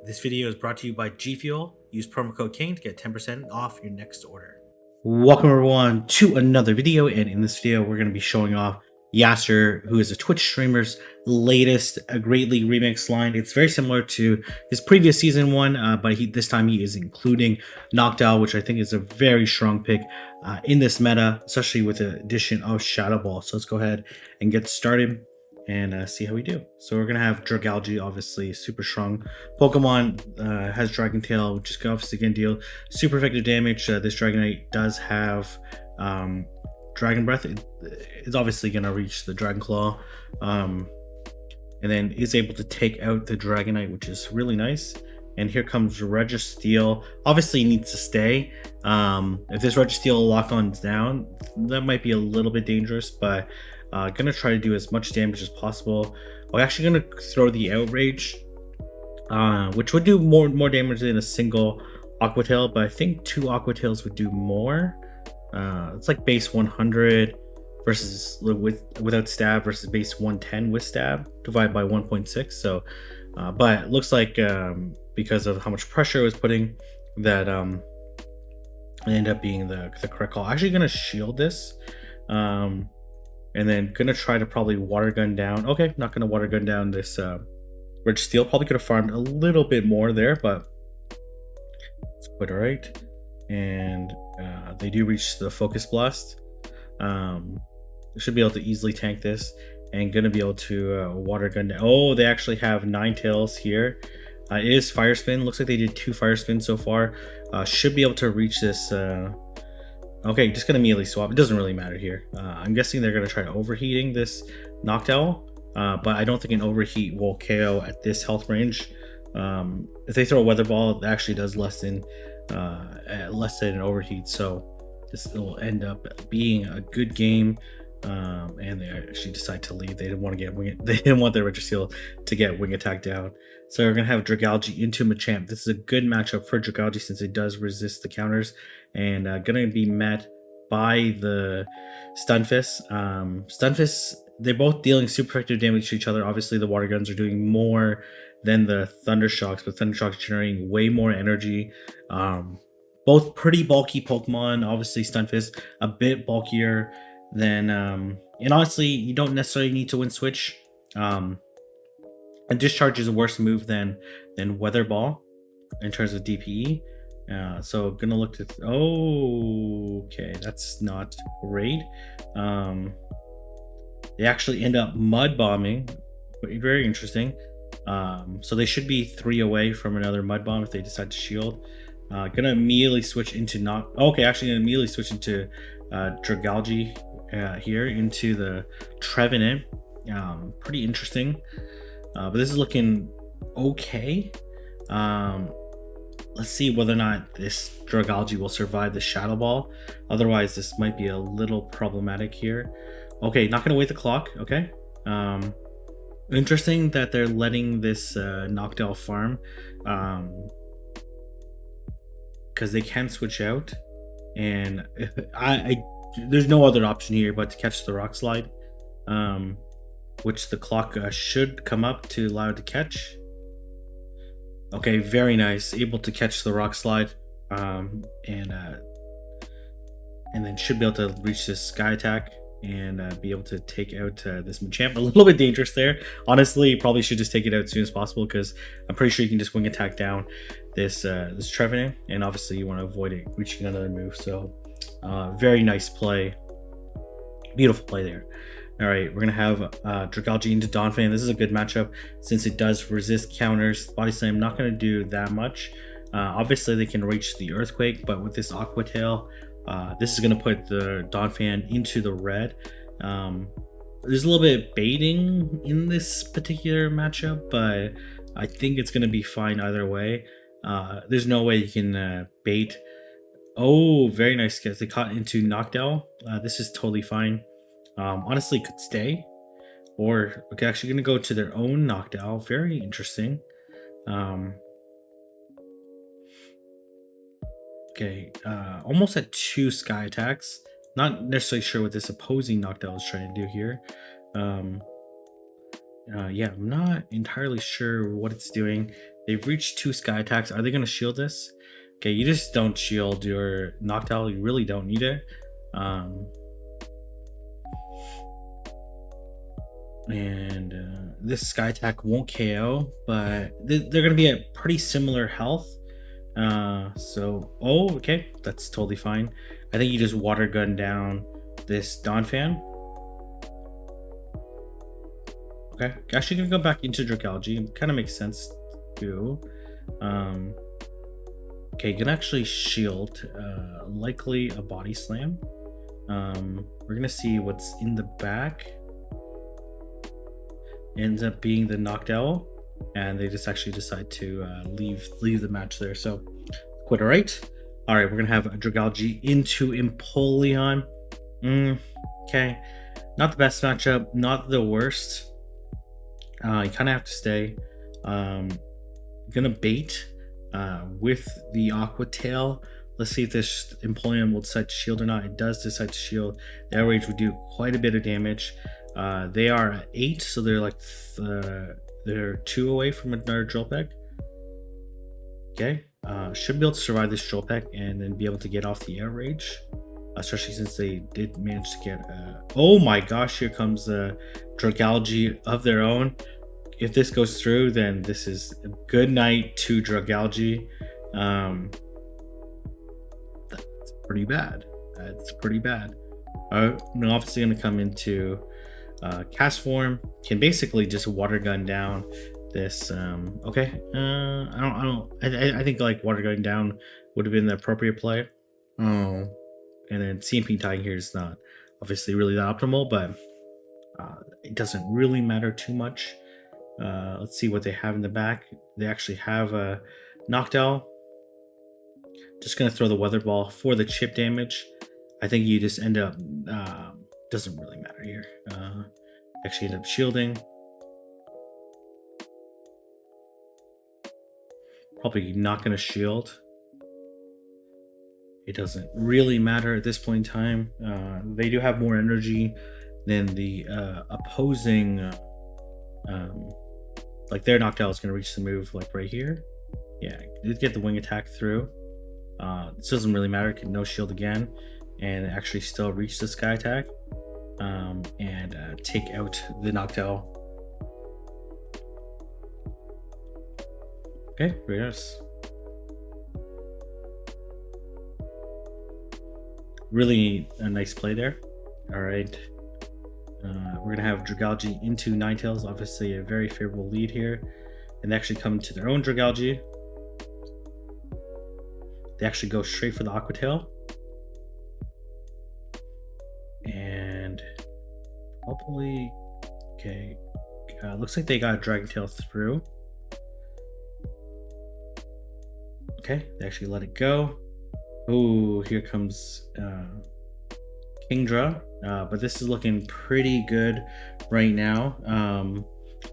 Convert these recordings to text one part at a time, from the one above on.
This video is brought to you by G Fuel. Use promo code KING to get 10% off your next order. Welcome everyone to another video, and in this video we're going to be showing off Yasser, who is a Twitch streamer's latest Great League Remix line. It's very similar to his previous season one, but this time he is including Noctowl, which I think is a very strong pick in this meta, especially with the addition of Shadow Ball. So let's go ahead and get started and see how we do. So we're gonna have Dragalge, obviously super strong Pokemon, has Dragon Tail, which is obviously gonna deal super effective damage. This Dragonite does have Dragon Breath. It's obviously gonna reach the Dragon Claw, and then is able to take out the Dragonite, which is really nice. And here comes Registeel. Obviously he needs to stay. If this Registeel lock-on's down, that might be a little bit dangerous, but gonna try to do as much damage as possible. I'm actually gonna throw the Outrage, which would do more damage than a single Aqua Tail, but I think 2 Aqua Tails would do more. It's like base 100 versus without stab versus base 110 with stab divided by 1.6. So but it looks like because of how much pressure it was putting, that it ended up being the correct call. Actually gonna shield this, and then gonna try to probably water gun down. Okay, not gonna water gun down this Registeel. Probably could have farmed a little bit more there, but it's quite alright. And they do reach the Focus Blast. They should be able to easily tank this, and gonna be able to water gun down. Oh, they actually have Ninetales here. It is Fire Spin. Looks like they did 2 Fire Spins so far. Should be able to reach this. Okay, just gonna immediately swap. It doesn't really matter here. I'm guessing they're gonna try overheating this Noctowl, but I don't think an overheat will KO at this health range. If they throw a Weather Ball, it actually does less than an overheat, so this will end up being a good game. And they actually decide to leave. They didn't want to get they didn't want their Registeel to get wing attack down. So we're gonna have Dragalge into Machamp. This is a good matchup for Dragalge since it does resist the counters, and gonna be met by the Stunfisk. Stunfisk, they're both dealing super effective damage to each other. Obviously the water guns are doing more than the Thunder Shocks, but Thunder Shocks generating way more energy. Both pretty bulky Pokemon. Obviously Stunfisk a bit bulkier than and honestly you don't necessarily need to win switch. And Discharge is a worse move than Weather Ball in terms of DPE. So gonna look to okay, that's not great. They actually end up mud bombing, very interesting. So they should be 3 away from another mud bomb if they decide to shield. Gonna immediately switch into actually gonna immediately switch into Dragalge here into the Trevenant. Pretty interesting, but this is looking okay. Let's see whether or not this Dragalge will survive the Shadow Ball. Otherwise this might be a little problematic here. Okay, not gonna wait the clock. Okay, interesting that they're letting this Noctowl farm, because they can switch out, and there's no other option here but to catch the Rock Slide, which the clock should come up to allow it to catch. Okay, very nice, able to catch the Rock Slide, and then should be able to reach this Sky Attack and be able to take out this Machamp. A little bit dangerous there. Honestly, probably should just take it out as soon as possible, because I'm pretty sure you can just wing attack down this Trevenant, and obviously you want to avoid it reaching another move. So very nice play, beautiful play there. All right, we're gonna have Dragalge into Donphan. This is a good matchup since it does resist counters. Body Slam not gonna do that much. Obviously they can reach the Earthquake, but with this Aqua Tail, this is gonna put the Donphan into the red. There's a little bit of baiting in this particular matchup, but I think it's gonna be fine either way. There's no way you can bait. Oh, very nice guys. They caught into Noctowl. This is totally fine. Honestly could stay, or okay, actually gonna go to their own Noctowl. Very interesting. Okay, almost at 2 Sky Attacks. Not necessarily sure what this opposing Noctowl is trying to do here. Yeah, I'm not entirely sure what it's doing. They've reached 2 sky attacks. Are they going to shield this? Okay, you just don't shield your Noctowl. You really don't need it. This sky attack won't KO, but they're going to be at pretty similar health. Okay, that's totally fine. I think you just water gun down this Donphan. Okay, actually gonna go back into Dragalge. Kind of makes sense too. Okay, gonna actually shield, likely a body slam. We're gonna see what's in the back. Ends up being the Noctowl, and they just actually decide to leave the match there. So quite all right. All right, we're gonna have a Dragalge into Empoleon. Okay, not the best matchup, not the worst. You kind of have to stay. Gonna bait with the Aqua Tail. Let's see if this Empoleon will decide to shield or not. It does decide to shield. The outrage would do quite a bit of damage. They are at 8, so they're like they're 2 away from another Drill Peck. Okay, should be able to survive this Drill Peck and then be able to get off the outrage, especially since they did manage to get. Oh my gosh! Here comes a Dragalge of their own. If this goes through, then this is a good night to Dragalge. That's pretty bad. That's pretty bad. No, obviously going to come into cast form. Can basically just water gun down this. Okay. I think like water gun down would have been the appropriate play. Oh, and then CMP tying here is not obviously really that optimal, but it doesn't really matter too much. Let's see what they have in the back. They actually have a Noctowl. Just gonna throw the Weather Ball for the chip damage. I think you just end up doesn't really matter here. Actually end up shielding. Probably not gonna shield. It doesn't really matter at this point in time. They do have more energy than the opposing. Like their Noctowl is gonna reach the move like right here. Yeah, did get the wing attack through. This doesn't really matter. Can no shield again, and actually still reach the sky attack, and take out the Noctowl. Okay, very nice. Really a nice play there. All right. We're gonna have Dragalge into Ninetales, obviously a very favorable lead here, and they actually come to their own Dragalge. They actually go straight for the Aqua Tail, and probably okay. Looks like they got a Dragon Tail through. Okay, they actually let it go. Oh, here comes Kingdra. But this is looking pretty good right now,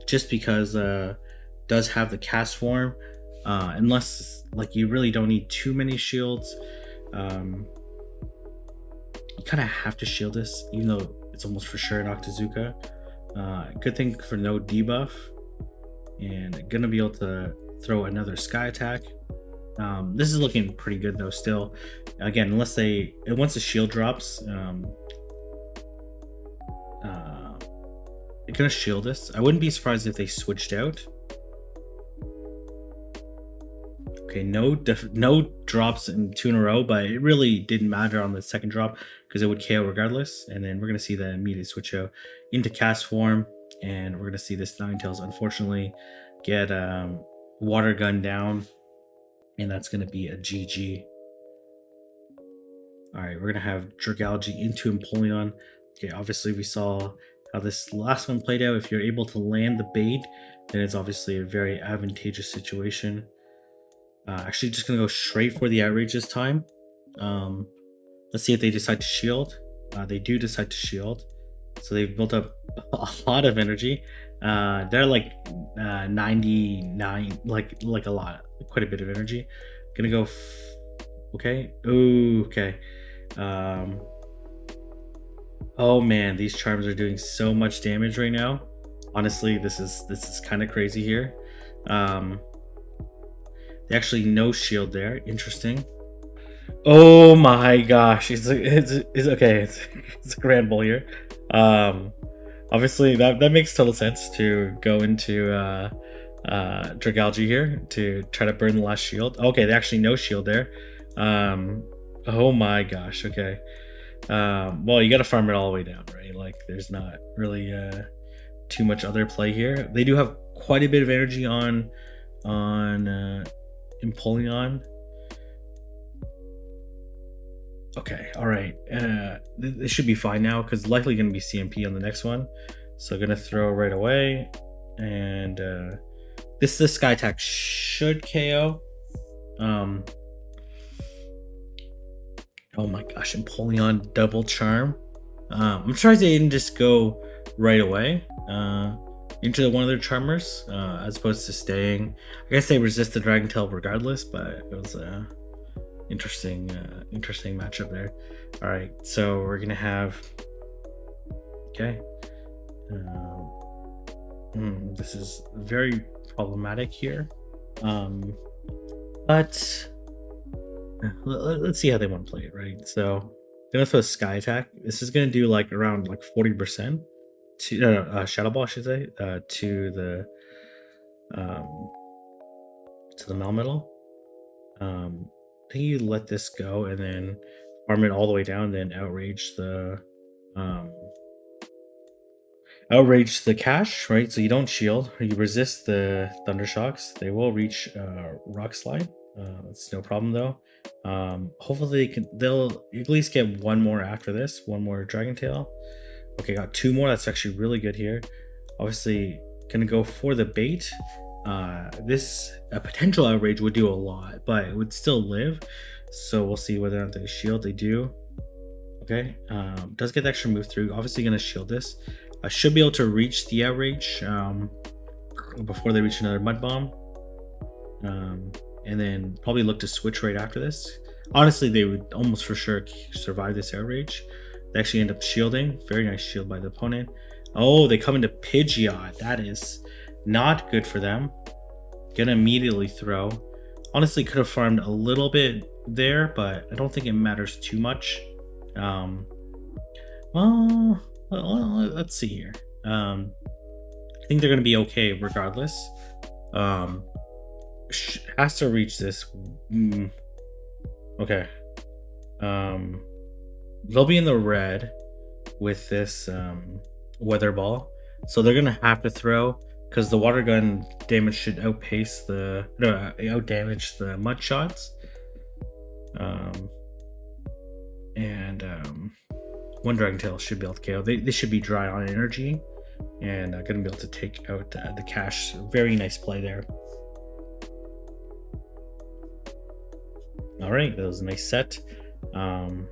just because does have the cast form, unless like you really don't need too many shields. You kind of have to shield this, even though it's almost for sure Noctizuka. Good thing for no debuff, and gonna be able to throw another sky attack. This is looking pretty good though still. Again, unless once the shield drops, they're gonna shield this. I wouldn't be surprised if they switched out. Okay, no drops in 2 in a row, but it really didn't matter on the second drop because it would KO regardless. And then we're gonna see the immediate switch out into cast form, and we're gonna see this Ninetales unfortunately get water gun down, and that's gonna be a GG. All right, we're gonna have Dragalge into Empoleon. Okay, obviously we saw how this last one played out. If you're able to land the bait, then it's obviously a very advantageous situation. Actually just gonna go straight for the outrage this time. Let's see if they decide to shield. They do decide to shield, so they've built up a lot of energy. They're like 99, like a lot, quite a bit of energy. Gonna go okay. Ooh, okay. Oh man, these charms are doing so much damage right now. Honestly, this is kind of crazy here. They actually no shield there. Interesting. Oh my gosh, it's okay. It's a grand bull here. Obviously that makes total sense to go into Dragalge here to try to burn the last shield. Okay, they actually no shield there. Oh my gosh. Okay. Well, you got to farm it all the way down, right? Like, there's not really too much other play here. They do have quite a bit of energy on Empoleon. Okay, all right. This should be fine now because likely going to be CMP on the next one. So gonna throw right away, and this Sky Attack should KO. Oh my gosh, Empoleon double charm. I'm surprised they didn't just go right away into one of their charmers as opposed to staying. I guess they resist the Dragon Tail regardless, but it was interesting matchup there. All right, so we're gonna have okay. This is very problematic here, but let's see how they want to play it, right? So gonna throw Sky Attack. This is gonna do like around like 40% to Shadow Ball, I should say, to the Melmetal. I think you let this go and then farm it all the way down, then outrage the cache, right? So you don't shield, you resist the Thunder Shocks. They will reach Rock Slide. It's no problem though. Hopefully they'll at least get one more after this, one more Dragon Tail. Okay, got two more. That's actually really good here. Obviously gonna go for the bait. This potential outrage would do a lot, but it would still live, so we'll see whether or not they shield. They do. Okay, does get the extra move through. Obviously gonna shield this. I should be able to reach the outrage before they reach another Mud Bomb, and then probably look to switch right after this. Honestly, they would almost for sure survive this outrage. They actually end up shielding. Very nice shield by the opponent. Oh, they come into Pidgeot. That is not good for them. Gonna immediately throw. Honestly, could have farmed a little bit there, but I don't think it matters too much. Well, let's see here. I think they're gonna be okay regardless. Has to reach this. Okay. They'll be in the red with this Weather Ball, so they're gonna have to throw because the water gun damage should outpace the out damage the mud shots. One Dragon Tail should be able to KO. They should be dry on energy and gonna be able to take out the cache. Very nice play there. All right, that was a nice set. We're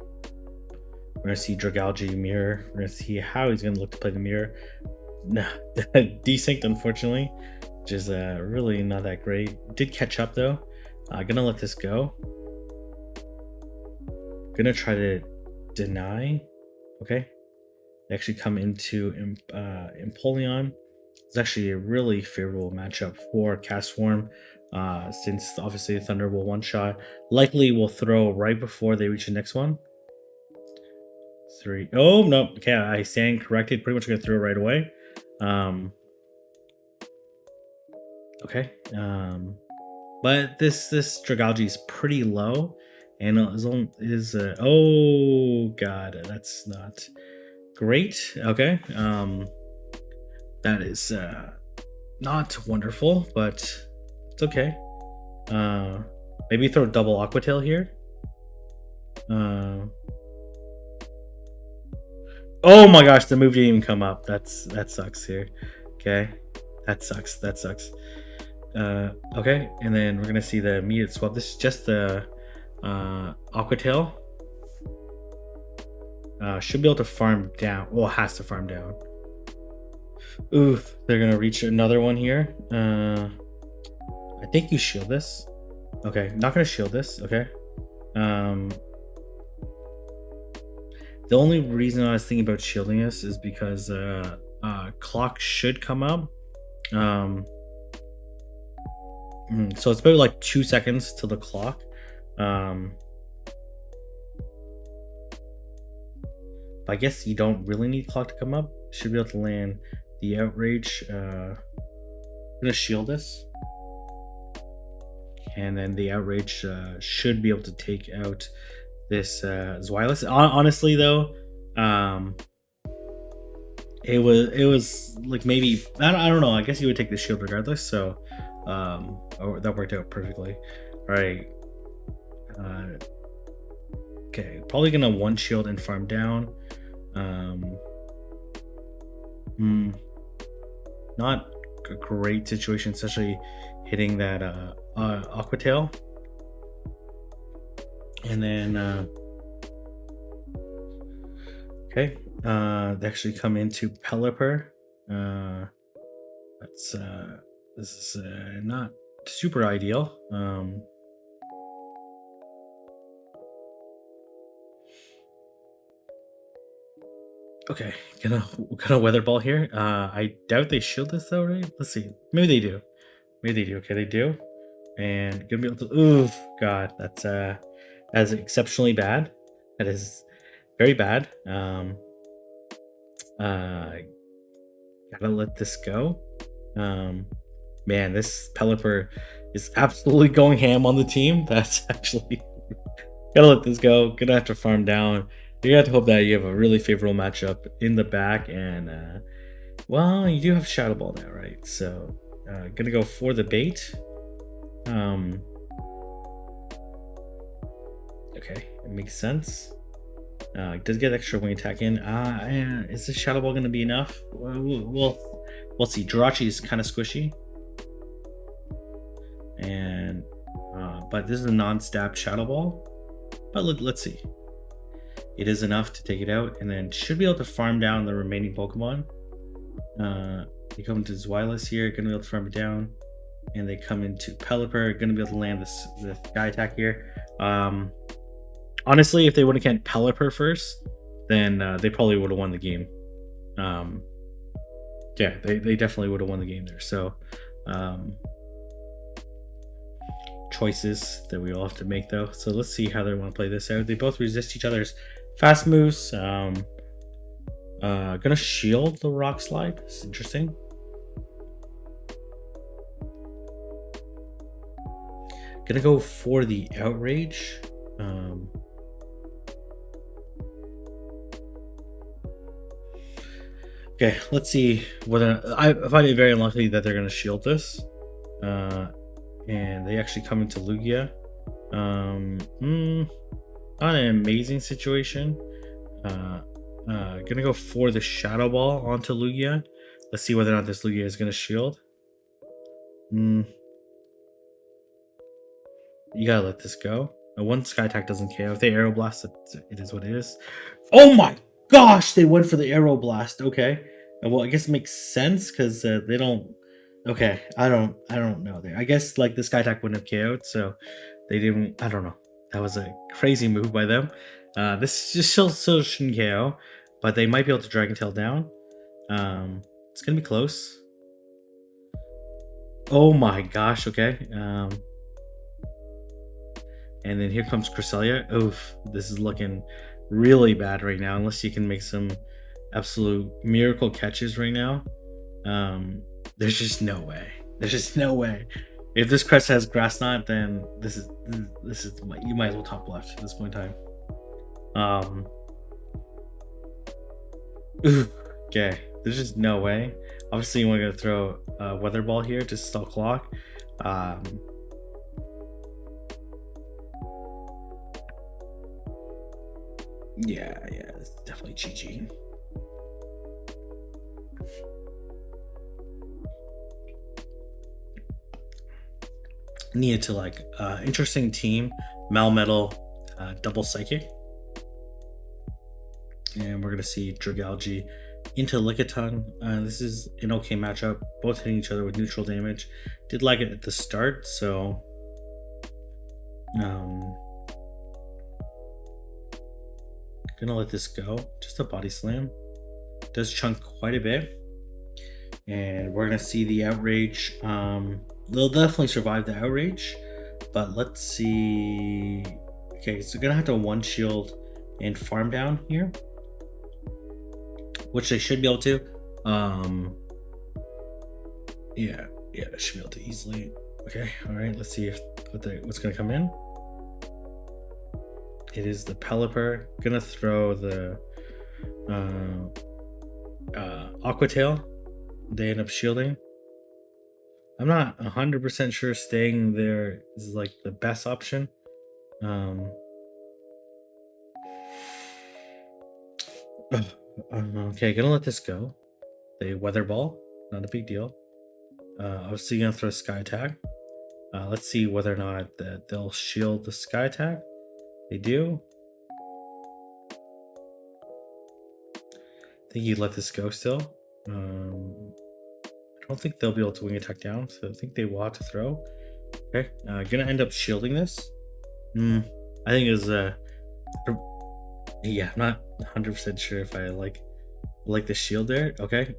gonna see Dragalge mirror. We're gonna see how he's gonna look to play the mirror. Nah, desynced unfortunately, which is really not that great. Did catch up though. Gonna let this go. Gonna try to deny. Okay, they actually come into Empoleon. It's actually a really favorable matchup for Castform, since obviously Thunder will one shot. Likely will throw right before they reach the next one. 3. Oh no, okay, I stand corrected. Pretty much gonna throw right away. Okay, but this Dragalge is pretty low, and is oh god, that's not great. Okay, that is not wonderful, but it's okay. Maybe throw double Aqua Tail here. Oh my gosh, the move didn't even come up. That sucks here. Okay, that sucks. Okay, and then we're gonna see the immediate swap. This is just the Aqua Tail. Should be able to farm down. Well, has to farm down. Ooh, they're gonna reach another one here. I think you shield this. Okay, not gonna shield this. Okay. The only reason I was thinking about shielding this is because Clock should come up. So it's about like 2 seconds to the clock. But I guess you don't really need clock to come up. Should be able to land the outrage. I'm gonna shield this, and then the outrage should be able to take out this Zweilous. Honestly, though, it was like maybe I don't know. I guess you would take the shield regardless. So that worked out perfectly. All right. Okay, probably gonna one shield and farm down. Not a great situation, especially hitting that Aqua Tail. And then okay, they actually come into Pelipper. This is not super ideal. Okay, gonna weather ball here. I doubt they shield this though, right? Let's see. Maybe they do. Maybe they do. Okay, they do. And gonna be able to. Ooh, God, that's exceptionally bad. That is very bad. Gotta let this go. Man, this Pelipper is absolutely going ham on the team. That's actually gotta let this go. Gonna have to farm down. You have to hope that you have a really favorable matchup in the back, and well, you do have Shadow Ball now, right? So gonna go for the bait. Okay, it makes sense. It does get extra wing attack in. Is this Shadow Ball gonna be enough? We'll see. Jirachi is kind of squishy, and but this is a non-stab Shadow Ball. But let's see. It is enough to take it out, and then should be able to farm down the remaining Pokemon. They come into Zweilous here, gonna be able to farm it down, and they come into Pelipper, gonna be able to land the Sky Attack here. Honestly, if they would have canned Pelipper first, then they probably would have won the game. Yeah, they definitely would have won the game there. So choices that we all have to make though. So let's see how they want to play this out. They both resist each other's fast moves. Gonna shield the Rock Slide. It's interesting. Gonna go for the Outrage. Okay, let's see whether I find it very unlikely that they're gonna shield this. And they actually come into Lugia. Not an amazing situation. Gonna go for the Shadow Ball onto Lugia. Let's see whether or not this Lugia is gonna shield. You gotta let this go. One Sky Attack doesn't KO. If they Aero Blast, it is what it is. Oh my gosh, they went for the Aero Blast. Okay, well I guess it makes sense because they don't. Okay, I don't know there. I guess like the Sky Attack wouldn't have KO'd, so they didn't. I don't know. That was a crazy move by them. This just still shouldn't KO, but they might be able to Dragon Tail down. It's gonna be close. Oh my gosh. Okay. And then here comes Cresselia. Oof, this is looking really bad right now. Unless you can make some absolute miracle catches right now. There's just no way. There's just no way. If this crest has Grass Knot, then this is you might as well top left at this point in time. Okay, there's just no way. Obviously, you want to throw a Weather Ball here to stall clock. Yeah, it's definitely GG. Needed to like interesting team, Melmetal, double Psychic, and we're gonna see Dragalge into Lickitung. This is an okay matchup, both hitting each other with neutral damage. Did like it at the start, so gonna let this go. Just a Body Slam. Does chunk quite a bit, and we're gonna see the Outrage they'll definitely survive the outrage. But let's see. Okay, so gonna have to one shield and farm down here, which they should be able to. Yeah, they should be able to easily. Okay, all right. Let's see what's gonna come in. It is the Pelipper. Gonna throw the Aqua Tail. They end up shielding. I'm not 100% sure staying there is like the best option. Okay, gonna let this go. They Weather Ball, not a big deal. Obviously gonna throw Sky Attack. Let's see whether or not they'll shield the Sky Attack. They do. I think you let this go still. I don't think they'll be able to wing attack down, so I think they will have to throw. Okay, gonna end up shielding this. I think is yeah, I'm not 100% sure if I like the shield there. Okay,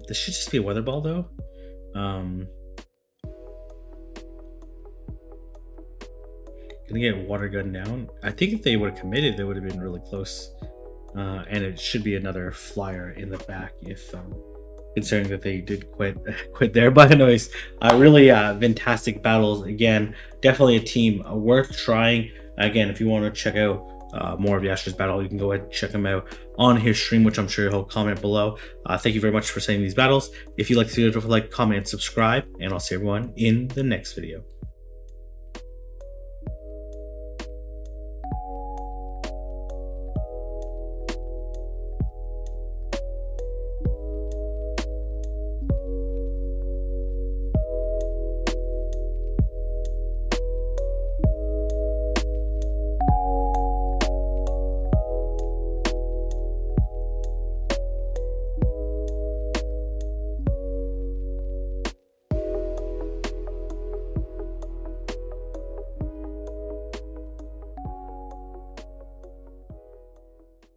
this should just be a Weather Ball though. Gonna get Water Gun down. I think if they would have committed, they would have been really close. And it should be another flyer in the back if considering that they did quit there. But anyways, really fantastic battles. Again, definitely a team worth trying. Again, if you want to check out more of Yasser'S battle, you can go ahead and check him out on his stream, which I'm sure he'll comment below. Thank you very much for saying these battles. If you like the video, don't forget to like, comment, and subscribe, and I'll see everyone in the next video.